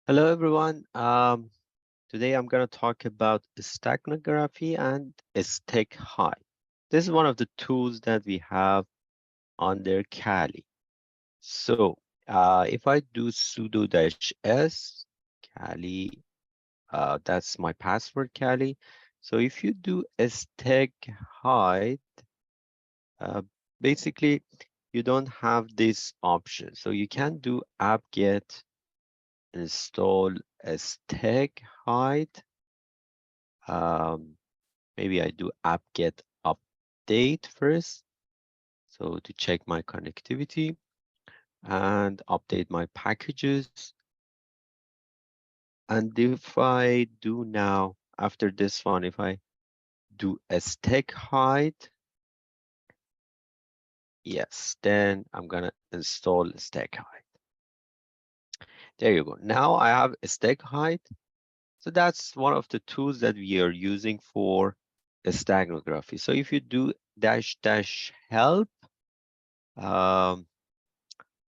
Hello, everyone. Today I'm going to talk about steganography and Steghide. This is one of the tools that we have under Kali. So if I do sudo -s, Kali, that's my password, Kali. So if you do Steghide, uh, basically you don't have this option. So you can do apt-get install Steghide. Um, Maybe I do apt-get update first. So to check my connectivity and update my packages. And if I do now, after this one, if I do a Steghide, yes, then I'm gonna install Steghide. There you go. Now I have a Steghide. So that's one of the tools that we are using for steganography. So if you do --help, um,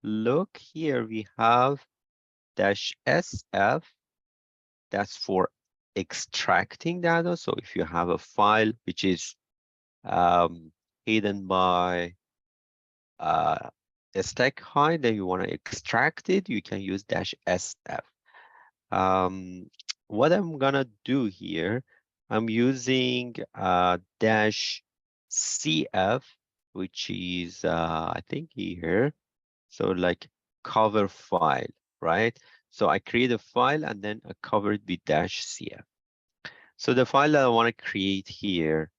look here, we have -sf, that's for extracting data. So if you have a file which is hidden by a stack hide, then you want to extract it, you can use -sf. What I'm gonna do here, I'm using -cf, which is I think here. So like cover file, right? So I create a file and then I cover it with -cf. So the file that I want to create here,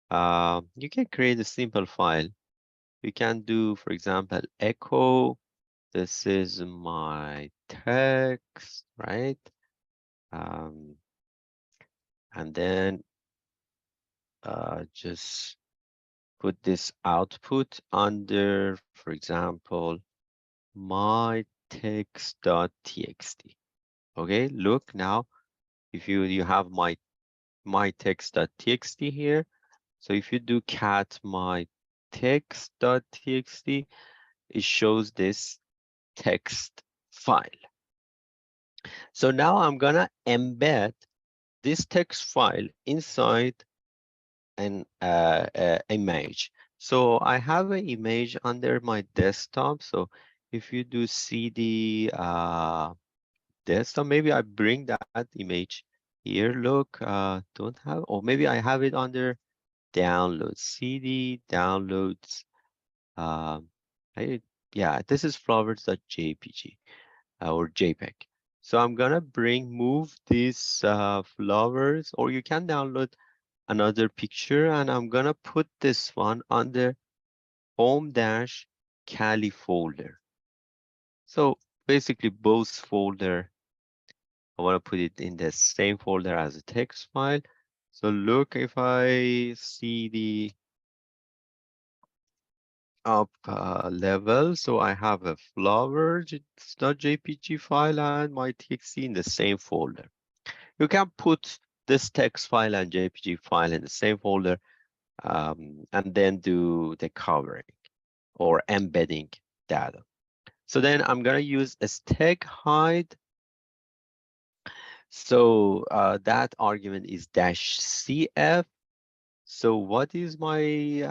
you can create a simple file. You can do, for example, echo. This is my text, right? Um, and then just put this output under, for example, my text.txt. Okay, look now, if you have my text.txt here. So if you do cat my text.txt, it shows this text file. So now I'm gonna embed this text file inside an image. So I have an image under my desktop. So if you do cd desktop, maybe I bring that image here. Look, don't have, or maybe I have it under downloads, cd downloads. Um, I, yeah, this is flowers.jpg or JPEG. So I'm gonna move these flowers, or you can download another picture, and I'm gonna put this one under home-Kali folder. So basically both folder, I want to put it in the same folder as a text file. So look, if I see the up level, so I have a flowers.jpg file and my txt in the same folder. You can put this text file and JPG file in the same folder, and then do the covering or embedding data. So then I'm going to use a Steghide. So that argument is -cf. So what is my,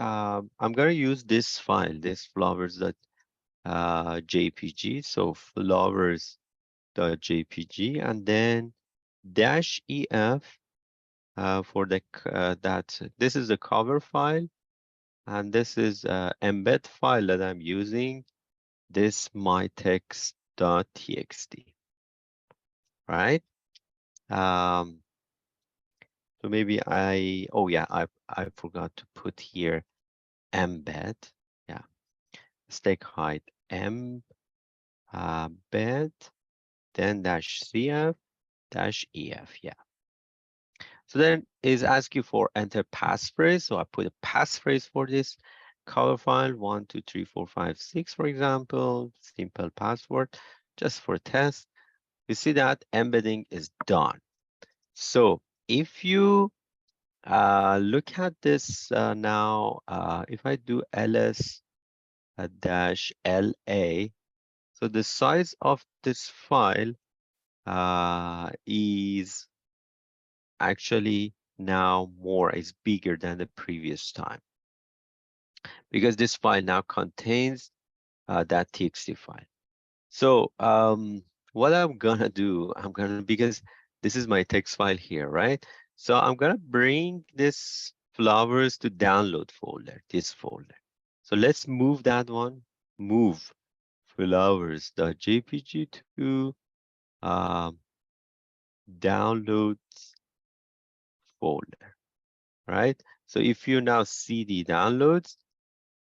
I'm going to use this file, this flowers.jpg. So flowers.jpg, and then -ef for the that this is the cover file, and this is embed file that I'm using, this my text.txt, right? Um, so maybe oh yeah, I forgot to put here embed. Yeah, Steghide embed, then -cf -ef. Yeah. So then is ask you for enter passphrase. So I put a passphrase for this cover file, 1, 2, 3, 4, 5, 6, for example, simple password, just for test. You see that embedding is done. So if you look at this now, if I do ls -la, so the size of this file is actually now is bigger than the previous time, because this file now contains that txt file. So what I'm gonna do, because this is my text file here, right? So I'm gonna bring this flowers to download folder, this folder. So let's move that one, move flowers.jpg to um, downloads folder, right? So if you now see the downloads,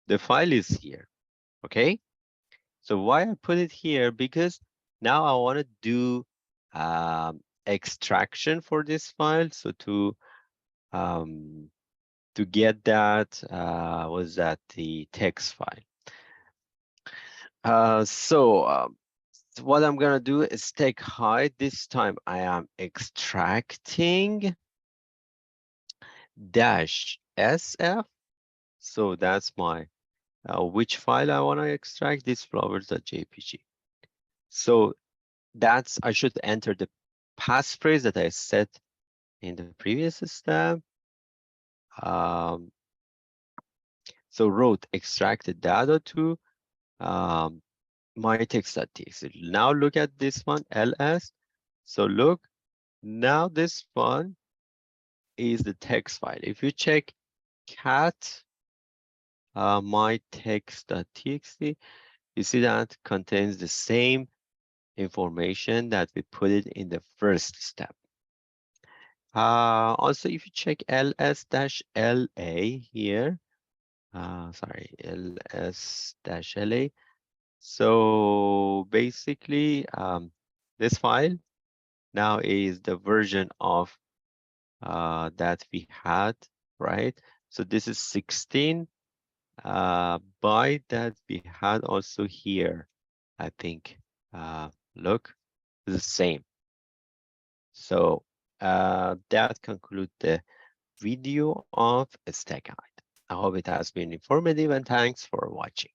the file is here, okay? So why I put it here? Because now I want to do extraction for this file. So um, to get that, was that the text file? So what I'm gonna do is take hide. This time I am extracting dash SF. So that's my which file I want to extract, this flowers.jpg. So that's, I should enter the passphrase that I set in the previous step. Um, so wrote extracted data to um, my text.txt. Now look at this one, ls. So look, now this one is the text file. If you check cat my text.txt, you see that contains the same information that we put it in the first step. Also, if you check ls-la here, sorry, ls-la. So basically, this file now is the version of that we had, right? So this is 16 byte that we had also here, I think. Look, the same. So that concludes the video of Steghide. I hope it has been informative, and thanks for watching.